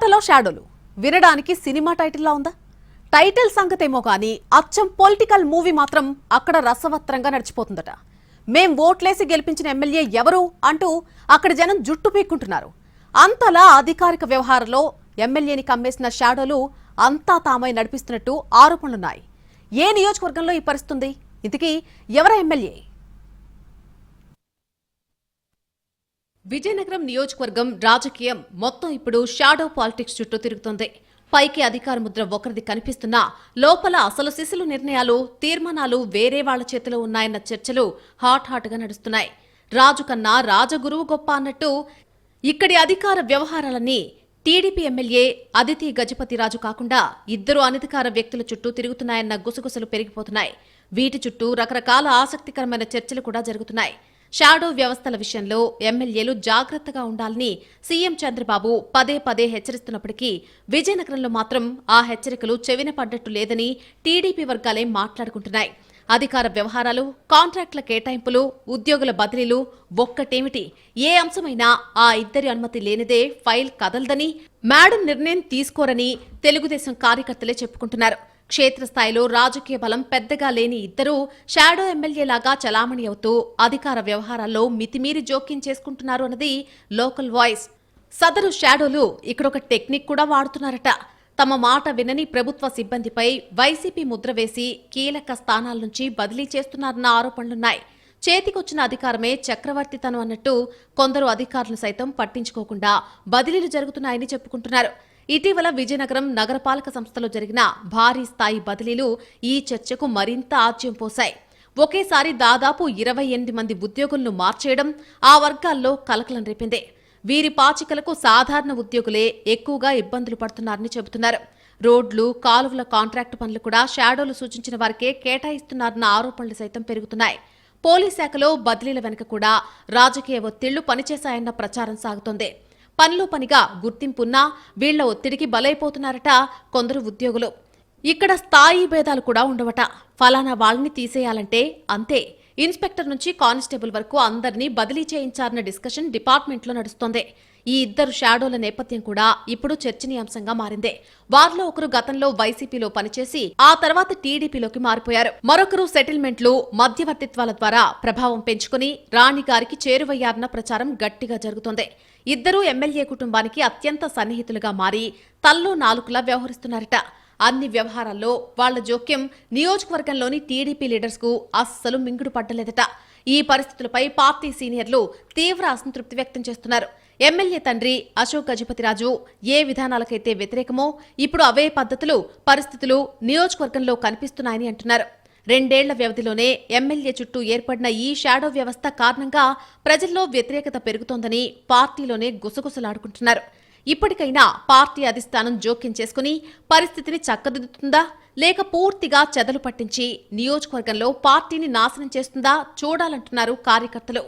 మాటలో షాడోలు వినడానికి సినిమా టైటిల్లా ఉందా? టైటిల్ సంగతేమో కానీ అచ్చం పొలిటికల్ మూవీ మాత్రం అక్కడ రసవత్రంగా నడిచిపోతుందట. మేం ఓట్లేసి గెలిపించిన ఎమ్మెల్యే ఎవరు అంటూ అక్కడ జనం జుట్టు పీక్కుంటున్నారు. అంతలా అధికారిక వ్యవహారంలో ఎమ్మెల్యేని కమ్మేసిన షాడోలు అంతా తామై నడిపిస్తున్నట్టు ఆరోపణలున్నాయి. ఏ నియోజకవర్గంలో ఈ పరిస్థితుంది? ఇంతకీ ఎవరా ఎమ్మెల్యే? విజయనగరం నియోజకవర్గం రాజకీయం మొత్తం ఇప్పుడు షాడో పాలిటిక్స్ చుట్టూ తిరుగుతోంది. పైకి అధికార ముద్ర ఒకరిది కనిపిస్తున్నా లోపల అసలు సిసలు నిర్ణయాలు, తీర్మానాలు వేరే వాళ్ల చేతిలో ఉన్నాయన్న చర్చలు హాట్ గా నడుస్తున్నాయి. రాజు కన్నా రాజగురువు గొప్ప అన్నట్టు ఇక్కడి అధికార వ్యవహారాలన్నీ టీడీపీ ఎమ్మెల్యే అదితి గజపతిరాజు కాకుండా ఇద్దరు అనధికార వ్యక్తుల చుట్టూ తిరుగుతున్నాయన్న గుసగుసలు పెరిగిపోతున్నాయి. వీటి చుట్టూ రకరకాల ఆసక్తికరమైన చర్చలు కూడా జరుగుతున్నాయి. షాడో వ్యవస్థల విషయంలో ఎమ్మెల్యేలు జాగ్రత్తగా ఉండాలని సీఎం చంద్రబాబు పదే హెచ్చరిస్తున్నప్పటికీ విజయనగరంలో మాత్రం ఆ హెచ్చరికలు చెవిన పడ్డట్టు లేదని టీడీపీ వర్గాలే మాట్లాడుకుంటున్నాయి. అధికార వ్యవహారాలు, కాంట్రాక్టుల కేటాయింపులు, ఉద్యోగుల బదిలీలు ఒక్కటేమిటి, ఏ అంశమైనా ఆ ఇద్దరి అనుమతి లేనిదే ఫైల్ కదలదని, మేడం నిర్ణయం తీసుకోరని తెలుగుదేశం కార్యకర్తలే చెప్పుకుంటున్నారు. క్షేత్రస్థాయిలో రాజకీయ బలం పెద్దగా లేని ఇద్దరూ షాడో ఎమ్మెల్యేలాగా చలామణి అవుతూ అధికార వ్యవహారాల్లో మితిమీరి జోక్యం చేసుకుంటున్నారు అన్నది లోకల్ వాయిస్. సదరు షాడోలు ఇక్కడొక టెక్నిక్ కూడా వాడుతున్నారట. తమ మాట వినని ప్రభుత్వ సిబ్బందిపై వైసీపీ ముద్ర వేసి కీలక స్థానాల నుంచి బదిలీ చేస్తున్నారన్న ఆరోపణలున్నాయి. చేతికొచ్చిన అధికారమే చక్రవర్తితనం అన్నట్టు కొందరు అధికారులు సైతం పట్టించుకోకుండా బదిలీలు జరుగుతున్నాయని చెప్పుకుంటున్నారు. ఇటీవల విజయనగరం నగరపాలక సంస్థలో జరిగిన భారీ స్థాయి బదిలీలు ఈ చర్చకు మరింత ఆజ్యం పోశాయి. ఒకేసారి దాదాపు 28 మంది ఉద్యోగులను మార్చేయడం ఆ వర్గాల్లో కలకలం రేపింది. వీరి పాచికలకు సాధారణ ఉద్యోగులే ఎక్కువగా ఇబ్బందులు పడుతున్నారని చెబుతున్నారు. రోడ్లు, కాలువల కాంట్రాక్టు పనులు కూడా షాడోలు సూచించిన వారికే కేటాయిస్తున్నారన్న ఆరోపణలు సైతం పెరుగుతున్నాయి. పోలీస్ శాఖలో బదిలీల వెనుక కూడా రాజకీయ ఒత్తిళ్లు పనిచేశాయన్న ప్రచారం సాగుతోంది. పనిలో పనిగా గుర్తింపున్నా వీళ్ల ఒత్తిడికి బలైపోతున్నారట కొందరు ఉద్యోగులు. ఇక్కడ స్థాయి భేదాలు కూడా ఉండవట. ఫలానా వాళ్ళని తీసేయాలంటే అంతే, ఇన్స్పెక్టర్ నుంచి కానిస్టేబుల్ వరకు అందరినీ బదిలీ చేయించారన్న డిస్కషన్ డిపార్ట్మెంట్లో నడుస్తోంది. ఈ ఇద్దరు షాడోల నేపథ్యం కూడా ఇప్పుడు చర్చనీయాంశంగా మారింది. వారిలో ఒకరు గతంలో వైసీపీలో పనిచేసి ఆ తర్వాత టీడీపీలోకి మారిపోయారు. మరొకరు సెటిల్మెంట్లు, మధ్యవర్తిత్వాల ద్వారా ప్రభావం పెంచుకుని రాణిగారికి చేరువయ్యారన్న ప్రచారం గట్టిగా జరుగుతోంది. ఇద్దరూ ఎమ్మెల్యే కుటుంబానికి అత్యంత సన్నిహితులుగా మారి తల్లో నాలుకలా వ్యవహరిస్తున్నారట. అన్ని వ్యవహారాల్లో వాళ్ల జోక్యం నియోజకవర్గంలోని టీడీపీ లీడర్స్ కు అస్సలు మింగుడు పడ్డలేదట. ఈ పరిస్థితులపై పార్టీ సీనియర్లు తీవ్ర అసంతృప్తి వ్యక్తం చేస్తున్నారు. ఎమ్మెల్యే తండ్రి అశోక్ గజపతిరాజు ఏ విధానాలకైతే వ్యతిరేకమో ఇప్పుడు అవే పద్ధతులు, పరిస్థితులు నియోజకవర్గంలో కనిపిస్తున్నాయని అంటున్నారు. 2 ఏళ్ల వ్యవధిలోనే ఎమ్మెల్యే చుట్టూ ఏర్పడిన ఈ షాడో వ్యవస్థ కారణంగా ప్రజల్లో వ్యతిరేకత పెరుగుతోందని పార్టీలోనే గుసగుసలాడుకుంటున్నారు. ఇప్పటికైనా పార్టీ అధిష్టానం జోక్యం చేసుకుని పరిస్థితిని చక్కదిద్దుతుందా, లేక పూర్తిగా చెదలు పట్టించి నియోజకవర్గంలో పార్టీని నాశనం చేస్తుందా చూడాలంటున్నారు కార్యకర్తలు.